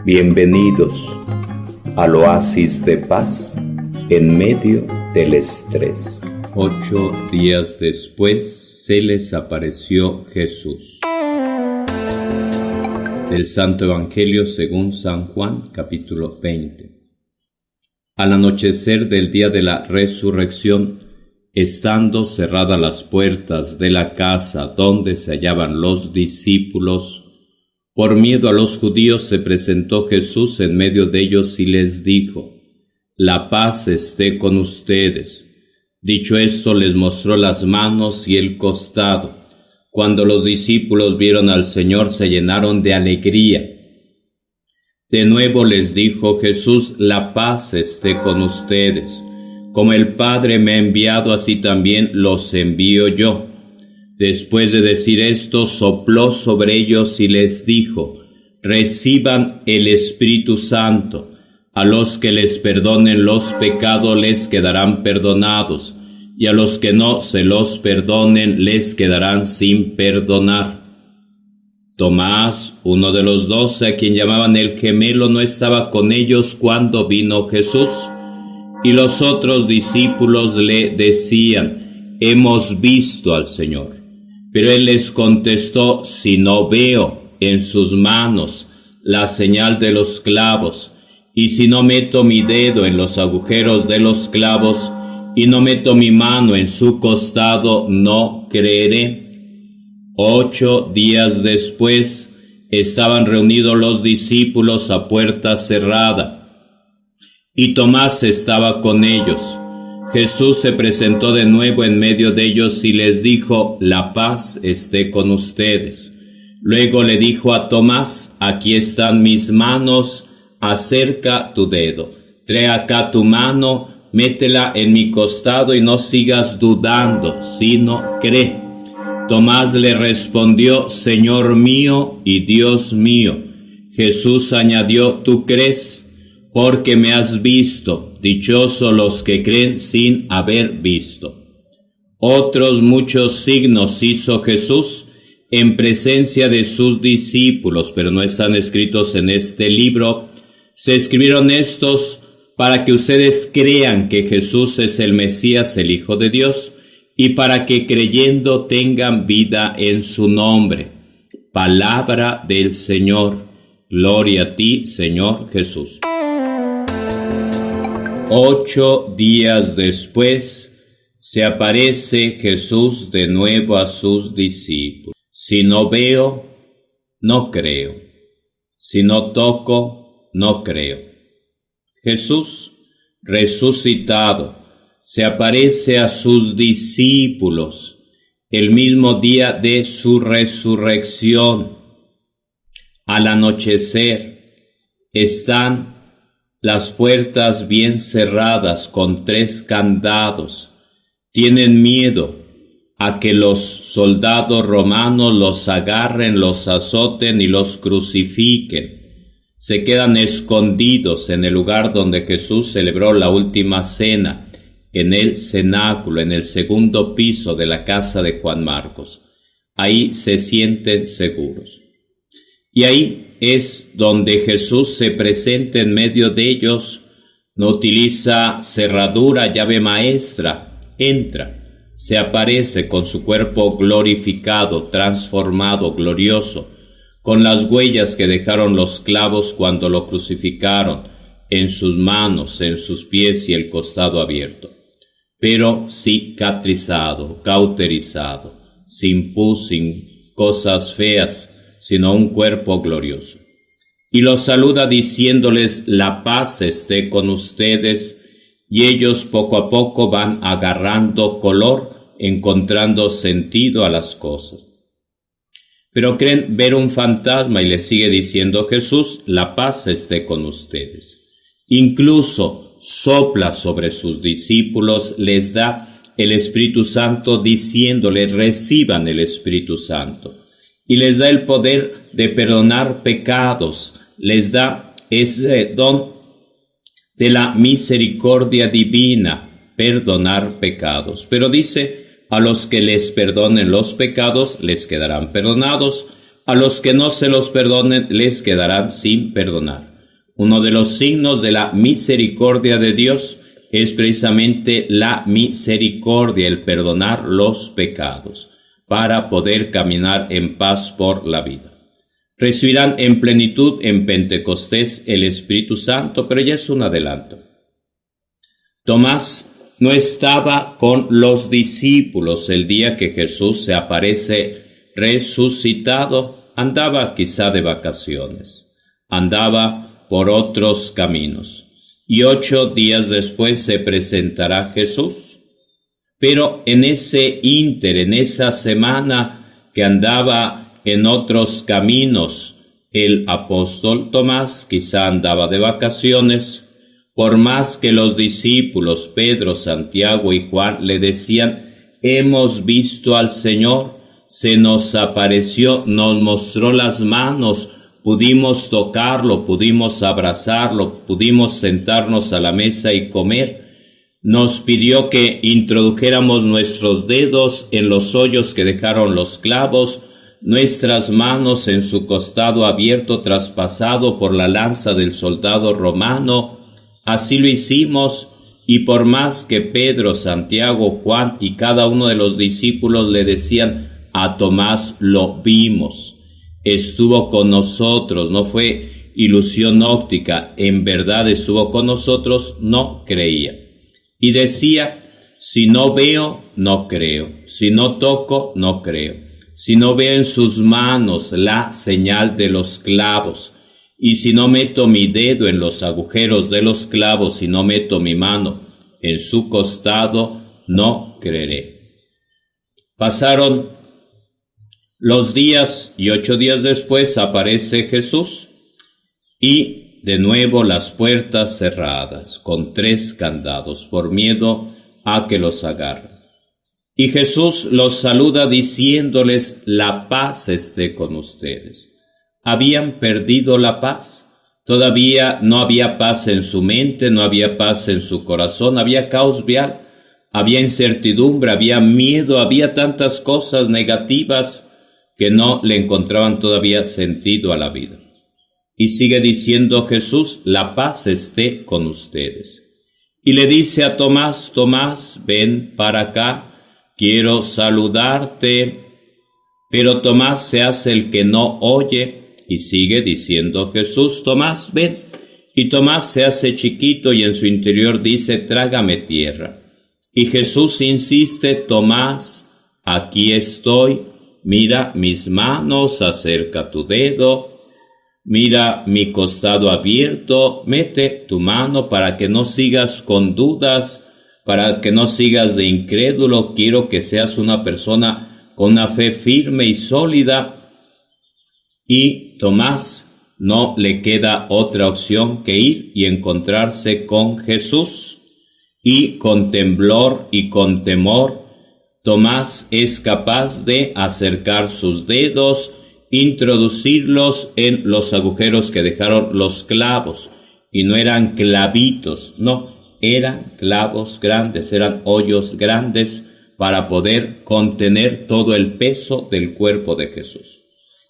Bienvenidos al oasis de paz en medio del estrés. 8 días después se les apareció Jesús. Del Santo Evangelio según San Juan, capítulo 20. Al anochecer del día de la resurrección, estando cerradas las puertas de la casa donde se hallaban los discípulos, por miedo a los judíos se presentó Jesús en medio de ellos y les dijo: «La paz esté con ustedes». Dicho esto, les mostró las manos y el costado. Cuando los discípulos vieron al Señor, se llenaron de alegría. De nuevo les dijo Jesús: «La paz esté con ustedes. Como el Padre me ha enviado, así también los envío yo». Después de decir esto, sopló sobre ellos y les dijo: «Reciban el Espíritu Santo. A los que les perdonen los pecados les quedarán perdonados, y a los que no se los perdonen les quedarán sin perdonar». Tomás, uno de los 12, a quien llamaban el gemelo, no estaba con ellos cuando vino Jesús, y los otros discípulos le decían: «Hemos visto al Señor». Pero él les contestó: «Si no veo en sus manos la señal de los clavos, y si no meto mi dedo en los agujeros de los clavos, y no meto mi mano en su costado, no creeré». 8 días después estaban reunidos los discípulos a puerta cerrada, y Tomás estaba con ellos. Jesús se presentó de nuevo en medio de ellos y les dijo: «La paz esté con ustedes». Luego le dijo a Tomás: «Aquí están mis manos, acerca tu dedo, trae acá tu mano, métela en mi costado y no sigas dudando, sino cree». Tomás le respondió: «Señor mío y Dios mío». Jesús añadió: «¿Tú crees? Porque me has visto. Dichosos los que creen sin haber visto». Otros muchos signos hizo Jesús en presencia de sus discípulos, pero no están escritos en este libro. Se escribieron estos para que ustedes crean que Jesús es el Mesías, el Hijo de Dios, y para que creyendo tengan vida en su nombre. Palabra del Señor. Gloria a ti, Señor Jesús. 8 días después se aparece Jesús de nuevo a sus discípulos. Si no veo, no creo. Si no toco, no creo. Jesús resucitado se aparece a sus discípulos el mismo día de su resurrección. Al anochecer están las puertas bien cerradas con 3 candados. Tienen miedo a que los soldados romanos los agarren, los azoten y los crucifiquen. Se quedan escondidos en el lugar donde Jesús celebró la última cena, en el cenáculo, en el segundo piso de la casa de Juan Marcos. Ahí se sienten seguros. Y ahí es donde Jesús se presenta en medio de ellos. No utiliza cerradura, llave maestra. Entra, se aparece con su cuerpo glorificado, transformado, glorioso, con las huellas que dejaron los clavos cuando lo crucificaron, en sus manos, en sus pies y el costado abierto. Pero cicatrizado, cauterizado, sin pus, sin cosas feas, sino un cuerpo glorioso. Y los saluda diciéndoles: «La paz esté con ustedes», y ellos poco a poco van agarrando color, encontrando sentido a las cosas. Pero creen ver un fantasma y les sigue diciendo Jesús: «La paz esté con ustedes». Incluso sopla sobre sus discípulos, les da el Espíritu Santo diciéndoles: «Reciban el Espíritu Santo». Y les da el poder de perdonar pecados, les da ese don de la misericordia divina, perdonar pecados. Pero dice: a los que les perdonen los pecados les quedarán perdonados, a los que no se los perdonen les quedarán sin perdonar. Uno de los signos de la misericordia de Dios es precisamente la misericordia, el perdonar los pecados, para poder caminar en paz por la vida. Recibirán en plenitud en Pentecostés el Espíritu Santo, pero ya es un adelanto. Tomás no estaba con los discípulos el día que Jesús se aparece resucitado. Andaba quizá de vacaciones, andaba por otros caminos. Y 8 días después se presentará Jesús. Pero en ese ínter, en esa semana que andaba en otros caminos, el apóstol Tomás quizá andaba de vacaciones, por más que los discípulos Pedro, Santiago y Juan le decían: hemos visto al Señor, se nos apareció, nos mostró las manos, pudimos tocarlo, pudimos abrazarlo, pudimos sentarnos a la mesa y comer. Nos pidió que introdujéramos nuestros dedos en los hoyos que dejaron los clavos, nuestras manos en su costado abierto traspasado por la lanza del soldado romano. Así lo hicimos, y por más que Pedro, Santiago, Juan y cada uno de los discípulos le decían: a Tomás lo vimos, estuvo con nosotros, no fue ilusión óptica, en verdad estuvo con nosotros, no creía. Y decía: si no veo, no creo, si no toco, no creo, si no veo en sus manos la señal de los clavos, y si no meto mi dedo en los agujeros de los clavos y no meto mi mano en su costado, no creeré. Pasaron los días y 8 días después aparece Jesús y de nuevo las puertas cerradas con 3 candados por miedo a que los agarren. Y Jesús los saluda diciéndoles: la paz esté con ustedes. Habían perdido la paz. Todavía no había paz en su mente, no había paz en su corazón, había caos vial, había incertidumbre, había miedo, había tantas cosas negativas que no le encontraban todavía sentido a la vida. Y sigue diciendo Jesús: la paz esté con ustedes. Y le dice a Tomás: Tomás, ven para acá, quiero saludarte. Pero Tomás se hace el que no oye. Y sigue diciendo Jesús: Tomás, ven. Y Tomás se hace chiquito y en su interior dice: trágame tierra. Y Jesús insiste: Tomás, aquí estoy, mira mis manos, acerca tu dedo, mira mi costado abierto, mete tu mano para que no sigas con dudas, para que no sigas de incrédulo. Quiero que seas una persona con una fe firme y sólida. Y Tomás no le queda otra opción que ir y encontrarse con Jesús. Y con temblor y con temor, Tomás es capaz de acercar sus dedos, introducirlos en los agujeros que dejaron los clavos. Y no eran clavitos, no, eran clavos grandes, eran hoyos grandes para poder contener todo el peso del cuerpo de Jesús.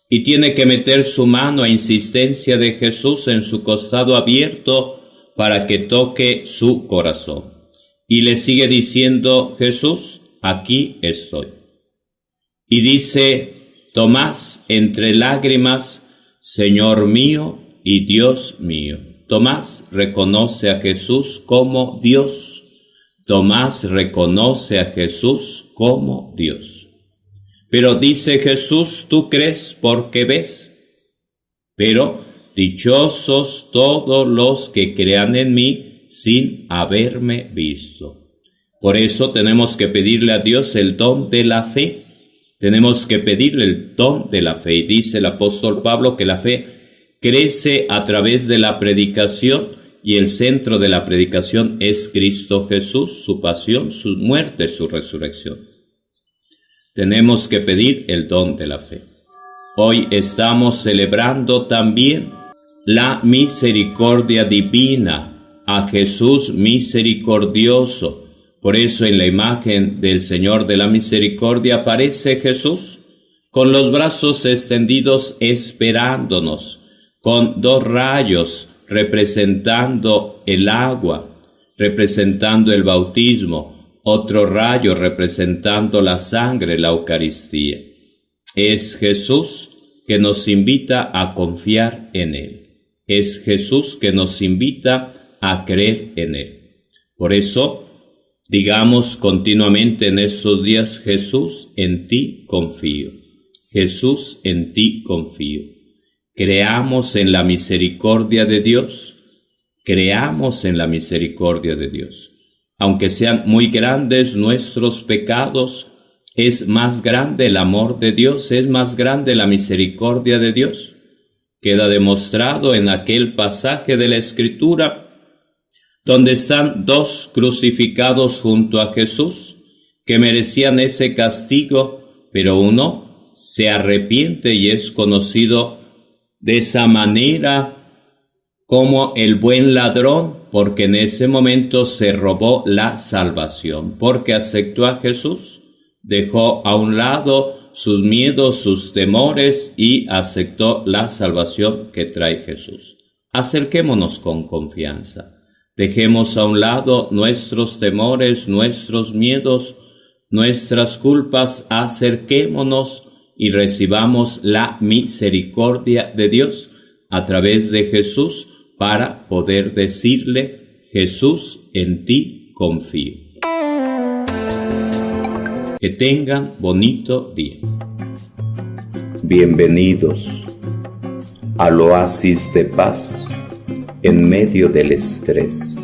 Y tiene que meter su mano a insistencia de Jesús en su costado abierto para que toque su corazón. Y le sigue diciendo Jesús: aquí estoy. Y dice Tomás entre lágrimas: Señor mío y Dios mío. Tomás reconoce a Jesús como Dios. Tomás reconoce a Jesús como Dios. Pero dice Jesús: tú crees porque ves. Pero dichosos todos los que crean en mí sin haberme visto. Por eso tenemos que pedirle a Dios el don de la fe. Tenemos que pedirle el don de la fe. Y dice el apóstol Pablo que la fe crece a través de la predicación, y el centro de la predicación es Cristo Jesús, su pasión, su muerte, su resurrección. Tenemos que pedir el don de la fe. Hoy estamos celebrando también la misericordia divina, a Jesús misericordioso. Por eso en la imagen del Señor de la Misericordia aparece Jesús con los brazos extendidos esperándonos, con 2 rayos representando el agua, representando el bautismo, otro rayo representando la sangre, la Eucaristía. Es Jesús que nos invita a confiar en Él. Es Jesús que nos invita a creer en Él. Por eso, digamos continuamente en estos días: Jesús, en ti confío. Jesús, en ti confío. Creamos en la misericordia de Dios. Creamos en la misericordia de Dios. Aunque sean muy grandes nuestros pecados, es más grande el amor de Dios, es más grande la misericordia de Dios. Queda demostrado en aquel pasaje de la Escritura donde están dos crucificados junto a Jesús, que merecían ese castigo, pero uno se arrepiente y es conocido de esa manera como el buen ladrón, porque en ese momento se robó la salvación, porque aceptó a Jesús, dejó a un lado sus miedos, sus temores y aceptó la salvación que trae Jesús. Acerquémonos con confianza. Dejemos a un lado nuestros temores, nuestros miedos, nuestras culpas, acerquémonos y recibamos la misericordia de Dios a través de Jesús para poder decirle: Jesús, en ti confío. Que tengan bonito día. Bienvenidos al oasis de paz en medio del estrés.